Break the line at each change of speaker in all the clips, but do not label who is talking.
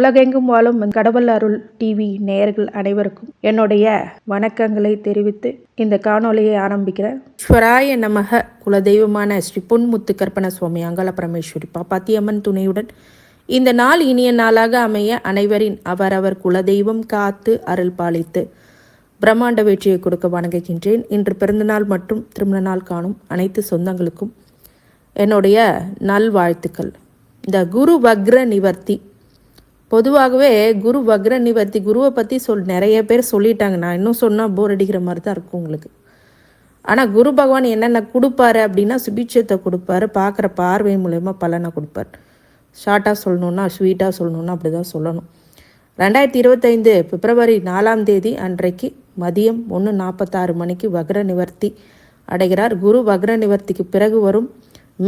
உலகெங்கும் வாழும் கடவுள் அருள் டிவி நேயர்கள் அனைவருக்கும் என்னுடைய வணக்கங்களை தெரிவித்து இந்த காணொலியை ஆரம்பிக்கிறேன். ஸ்வராய நமக. குலதெய்வமான ஸ்ரீ பொன்முத்து கற்பன சுவாமி அங்காள பரமேஸ்வரி பாப்பாத்தியம்மன் துணையுடன் இந்த நாள் இனிய நாளாக அமைய அனைவரின் அவரவர் குலதெய்வம் காத்து அருள் பாலித்து பிரம்மாண்ட வெற்றியை கொடுக்க வணங்குகின்றேன். இன்று பிறந்தநாள் மற்றும் திருமண நாள் காணும் அனைத்து சொந்தங்களுக்கும் என்னுடைய நல்வாழ்த்துக்கள். இந்த குரு வக்ர நிவர்த்தி, பொதுவாகவே குரு வக்ர நிவர்த்தி, குருவை பற்றி நிறைய பேர் சொல்லிட்டாங்க. நான் இன்னும் சொன்னால் போர் அடிக்கிற மாதிரி தான் இருக்கும் உங்களுக்கு. ஆனால் குரு பகவான் என்னென்ன கொடுப்பாரு அப்படின்னா சுபிட்சத்தை கொடுப்பாரு, பார்க்குற பார்வை மூலயமா பலனை கொடுப்பார். ஷார்ட்டாக சொல்லணுன்னா, ஸ்வீட்டாக சொல்லணுன்னா அப்படி தான் சொல்லணும். 2025 பிப்ரவரி 4ஆம் தேதி அன்றைக்கு மதியம் 1:46 மணிக்கு வக்ர நிவர்த்தி அடைகிறார். குரு வக்ர நிவர்த்திக்கு பிறகு வரும்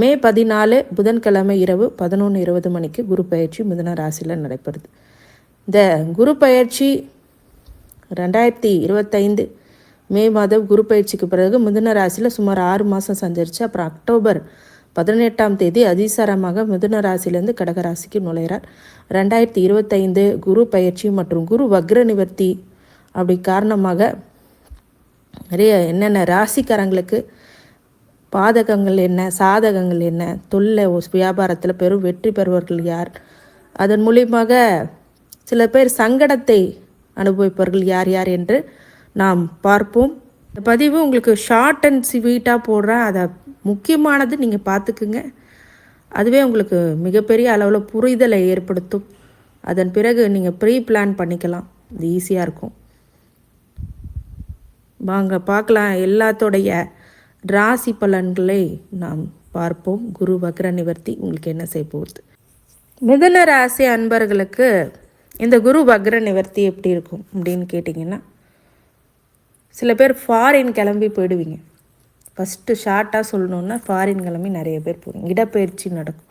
மே 14 புதன்கிழமை இரவு 11:20 மணிக்கு குரு பயிற்சி மிதுன ராசியில் நடைபெறுது. இந்த குரு பயிற்சி 2025 மே மாதம் குரு பயிற்சிக்கு பிறகு மிதுன ராசியில் சுமார் 6 மாதம் சஞ்சரித்து அப்புறம் அக்டோபர் 18ஆம் தேதி அதிசாரமாக மிதுன ராசியிலேருந்து கடகராசிக்கு நுழைகிறார். 2025 குரு பயிற்சி மற்றும் குரு வக்ர நிவர்த்தி அப்படி காரணமாக நிறைய என்னென்ன ராசிக்காரங்களுக்கு பாதகங்கள் என்ன, சாதகங்கள் என்ன, தொல்லை வியாபாரத்தில் பெரும் வெற்றி பெறுவர்கள் யார், அதன் மூலியமாக சில பேர் சங்கடத்தை அனுபவிப்பவர்கள் யார் யார் என்று நாம் பார்ப்போம். இந்த பதிவு உங்களுக்கு ஷார்ட் அண்ட் ஸ்வீட்டாக போடுறேன். அதை முக்கியமானது நீங்கள் பார்த்துக்குங்க. அதுவே உங்களுக்கு மிகப்பெரிய அளவில் புரிதலை ஏற்படுத்தும். அதன் பிறகு நீங்கள் ப்ரீ பிளான் பண்ணிக்கலாம், இது ஈஸியாக இருக்கும். வாங்க பார்க்கலாம். எல்லாத்தோடைய ராசி பலன்களை நாம் பார்ப்போம். குரு வக்ர நிவர்த்தி உங்களுக்கு என்ன செய்ய போகுது. மிதுன ராசி அன்பர்களுக்கு இந்த குரு வக்ர நிவர்த்தி எப்படி இருக்கும் அப்படின்னு கேட்டிங்கன்னா, சில பேர் ஃபாரின் கிளம்பி போயிடுவீங்க. ஃபஸ்ட்டு ஷார்ட்டாக சொல்லணுன்னா ஃபாரின் கிளம்பி நிறைய பேர் போவீங்க. இடப்பெயர்ச்சி நடக்கும்.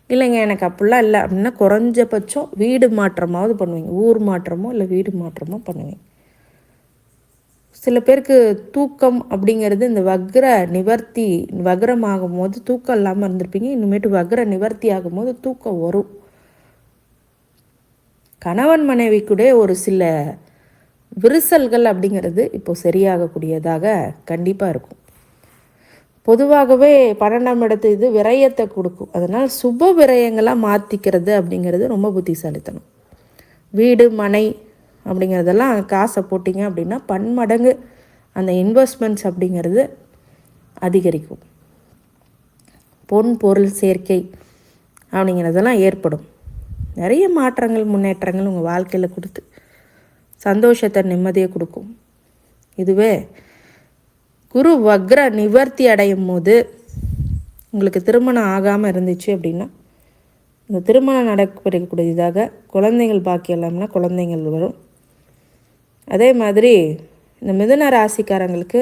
இல்லைங்க எனக்கு அப்படிலாம் இல்லை அப்படின்னா குறைஞ்சபட்சம் வீடு மாற்றமாவது பண்ணுவீங்க. ஊர் மாற்றமோ இல்லை வீடு மாற்றமோ பண்ணுவீங்க. சில பேருக்கு தூக்கம் அப்படிங்கிறது இந்த வக்ர நிவர்த்தி வக்ரமாகும் போது தூக்கம் இல்லாமல் இருந்திருப்பீங்க. இனிமேட்டு வக்ர நிவர்த்தி ஆகும்போது தூக்கம் வரும். கணவன் மனைவி கூட ஒரு சில விரிசல்கள் அப்படிங்கிறது இப்போ சரியாகக்கூடியதாக கண்டிப்பாக இருக்கும். பொதுவாகவே 12ஆம் இடத்து இது விரயத்தை கொடுக்கும். அதனால் சுப விரயங்களாக மாற்றிக்கிறது அப்படிங்கிறது ரொம்ப புத்திசாலித்தனம். வீடு மனை அப்படிங்கிறதெல்லாம் காசை போட்டிங்க அப்படின்னா பன்மடங்கு அந்த இன்வெஸ்ட்மெண்ட்ஸ் அப்படிங்கிறது அதிகரிக்கும். பொன் பொருள் சேர்க்கை அப்படிங்கிறதெல்லாம் ஏற்படும். நிறைய மாற்றங்கள் முன்னேற்றங்கள் உங்கள் வாழ்க்கையில் கொடுத்து சந்தோஷத்தை நிம்மதியை கொடுக்கும். இதுவே குரு வக்ர நிவர்த்தி அடையும் போது உங்களுக்கு திருமணம் ஆகாமல் இருந்துச்சு அப்படின்னா இந்த திருமணம் நடக்கக்கூடியதாக குழந்தைகள் பாக்கியம் இல்லாமல்னா குழந்தைகள் வரும். அதே மாதிரி இந்த மிதுன ராசிக்காரங்களுக்கு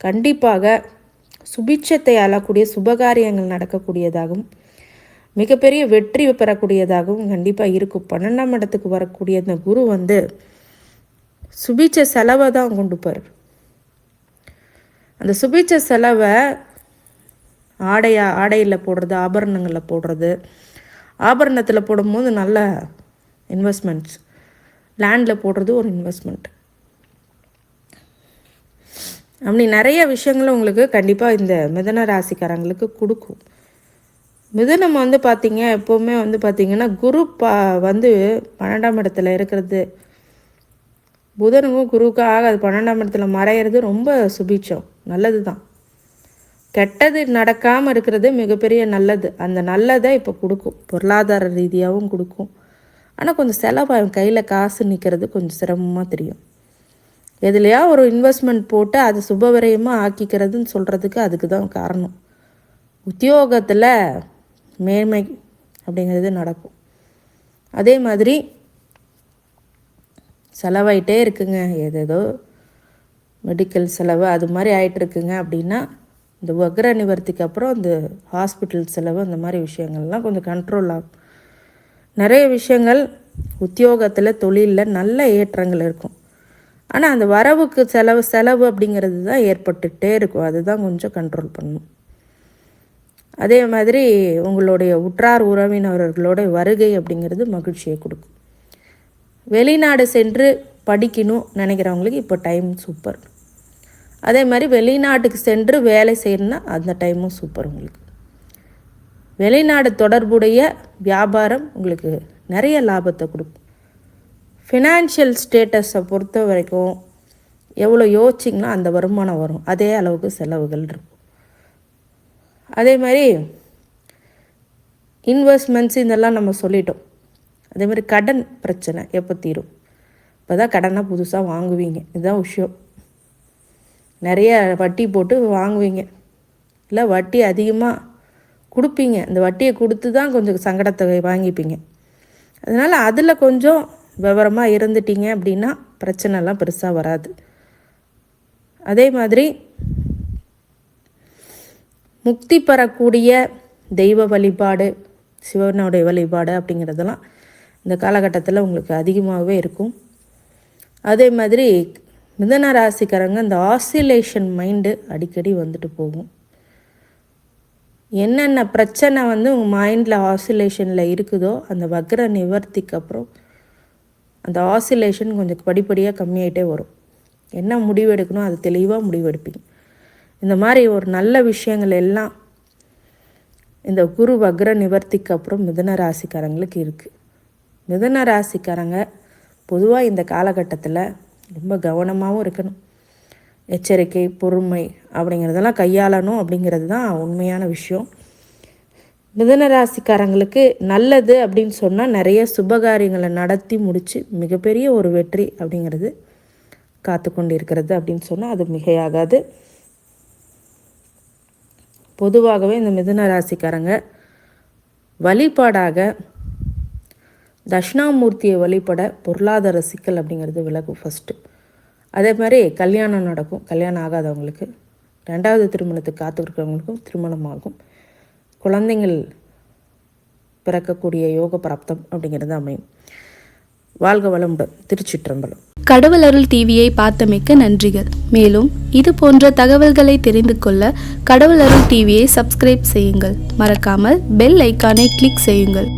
கண்டிப்பாக சுபிட்சத்தை அழக்கூடிய சுபகாரியங்கள் நடக்கக்கூடியதாகவும் மிகப்பெரிய வெற்றி பெறக்கூடியதாகவும் கண்டிப்பாக இருக்கும். 12ஆம் இடத்துக்கு வரக்கூடிய இந்த குரு சுபிட்ச செலவை தான் கொண்டுப்பார். அந்த சுபிட்ச செலவை ஆடையில் போடுறது, ஆபரணங்களில் போடுறது, ஆபரணத்தில் போடும்போது நல்ல இன்வெஸ்ட்மெண்ட்ஸ், லேண்டில் போடுறது ஒரு இன்வெஸ்ட்மெண்ட், அப்படி நிறைய விஷயங்களும் உங்களுக்கு கண்டிப்பாக இந்த மிதுன ராசிக்காரங்களுக்கு கொடுக்கும். மிதுனம் பார்த்திங்க எப்போவுமே பார்த்திங்கன்னா குரு 12ஆம் இடத்துல இருக்கிறது, புதனுக்கும் குருவுக்கும் ஆகாது. 12ஆம் இடத்துல மறையிறது ரொம்ப சுபிட்சம், நல்லது தான். கெட்டது நடக்காமல் இருக்கிறது மிகப்பெரிய நல்லது. அந்த நல்லதை இப்போ கொடுக்கும், பொருளாதார ரீதியாகவும் கொடுக்கும். ஆனால் கொஞ்சம் செலவாகும், கையில் காசு நிற்கிறது கொஞ்சம் சிரமமாக தெரியும். எதுலையா ஒரு இன்வெஸ்ட்மெண்ட் போட்டு அது சுபவிரயமாக ஆக்கிக்கிறதுன்னு சொல்கிறதுக்கு அதுக்கு தான் காரணம். உத்தியோகத்தில் மேன்மை அப்படிங்கிறது நடக்கும். அதே மாதிரி செலவாயிட்டே இருக்குங்க, ஏதேதோ மெடிக்கல் செலவு அது மாதிரி ஆகிட்டுருக்குங்க அப்படின்னா இந்த வக்ர நிவர்த்திக்கு அப்புறம் இந்த ஹாஸ்பிட்டல் செலவு அந்த மாதிரி விஷயங்கள்லாம் கொஞ்சம் கண்ட்ரோல் ஆகும். நிறைய விஷயங்கள் உத்தியோகத்தில் தொழிலில் நல்ல ஏற்றங்கள் இருக்கும். ஆனால் அந்த வரவுக்கு செலவு அப்படிங்கிறது தான் ஏற்பட்டுகிட்டே இருக்கும். அதுதான் கொஞ்சம் கண்ட்ரோல் பண்ணணும். அதே மாதிரி உங்களுடைய உற்றார் உறவினர்களோட வருகை அப்படிங்கிறது மகிழ்ச்சியை கொடுக்கும். வெளிநாடு சென்று படிக்கணும் நினைக்கிறவங்களுக்கு இப்போ டைம் சூப்பர். அதே மாதிரி வெளிநாட்டுக்கு சென்று வேலை செய்யணுன்னா அந்த டைமும் சூப்பர். உங்களுக்கு வெளிநாடு தொடர்புடைய வியாபாரம் உங்களுக்கு நிறைய லாபத்தை கொடுக்கும். ஃபினான்ஷியல் ஸ்டேட்டஸை பொறுத்த வரைக்கும் எவ்வளோ யோசிச்சிங்கன்னா அந்த வருமானம் வரும், அதே அளவுக்கு செலவுகள் இருக்கும். அதே மாதிரி இன்வெஸ்ட்மெண்ட்ஸ் இதெல்லாம் நம்ம சொல்லிட்டோம். அதே மாதிரி கடன் பிரச்சனை எப்போ தீரும்? இப்போ தான் கடனாக புதுசாக வாங்குவீங்க, இதுதான் விஷயம். நிறைய வட்டி போட்டு வாங்குவீங்க, இல்லை வட்டி அதிகமாக கொடுப்பீங்க. இந்த வட்டியை கொடுத்து தான் கொஞ்சம் சங்கடத்தை வாங்கிப்பீங்க. அதனால் அதில் கொஞ்சம் விவரமாக இருந்துட்டீங்க அப்படின்னா பிரச்சனைலாம் பெருசாக வராது. அதே மாதிரி முக்தி பெறக்கூடிய தெய்வ வழிபாடு, சிவனுடைய வழிபாடு அப்படிங்கிறதெல்லாம் இந்த காலகட்டத்தில் உங்களுக்கு அதிகமாகவே இருக்கும். அதே மாதிரி மிதுன ராசிக்காரங்க இந்த ஆசிலேஷன் மைண்டு அடிக்கடி வந்துட்டு போகும். என்னென்ன பிரச்சனை உங்கள் மைண்டில் ஆசிலேஷனில் இருக்குதோ அந்த வக்ர நிவர்த்திக்கு அப்புறம் அந்த ஆசிலேஷன் கொஞ்சம் படிப்படியாக கம்மியாகிட்டே வரும். என்ன முடிவு எடுக்கணும் அது தெளிவாக முடிவெடுப்பீங்க. இந்த மாதிரி ஒரு நல்ல விஷயங்கள் எல்லாம் இந்த குரு வக்ர நிவர்த்திக்கு அப்புறம் மிதுன ராசிக்காரங்களுக்கு இருக்குது. மிதுன ராசிக்காரங்க பொதுவாக இந்த காலகட்டத்தில் ரொம்ப கவனமாகவும் இருக்கணும். எச்சரிக்கை, பொறுமை அப்படிங்கிறதெல்லாம் கையாளணும் அப்படிங்கிறது தான் உண்மையான விஷயம். மிதுன ராசிக்காரங்களுக்கு நல்லது அப்படின்னு சொன்னால் நிறைய சுபகாரியங்களை நடத்தி முடித்து மிகப்பெரிய ஒரு வெற்றி அப்படிங்கிறது காத்து கொண்டு இருக்கிறது அப்படின்னு சொன்னால் அது மிகையாகாது. பொதுவாகவே இந்த மிதுன ராசிக்காரங்க வழிபாடாக தட்சிணாமூர்த்தியை வழிபட பொருளாதார சிக்கல் அப்படிங்கிறது விலகும் ஃபஸ்ட்டு. அதே மாதிரி கல்யாணம் நடக்கும். கல்யாணம் ஆகாதவங்களுக்கு, ரெண்டாவது திருமணத்துக்கு காத்துருக்கிறவங்களுக்கும் திருமணம் ஆகும். குழந்தைங்கள் பிறக்கக்கூடிய யோக பிராப்தம் அப்படிங்கிறது அமையும். வாழ்க வளமுடன். திருச்சிற்றம்பலம்.
கடவுள் அருள் டிவியை பார்த்தமைக்க நன்றிகள். மேலும் இது போன்ற தகவல்களை தெரிந்து கொள்ள கடவுள் அருள் டிவியை சப்ஸ்கிரைப் செய்யுங்கள். மறக்காமல் பெல் ஐக்கானை கிளிக் செய்யுங்கள்.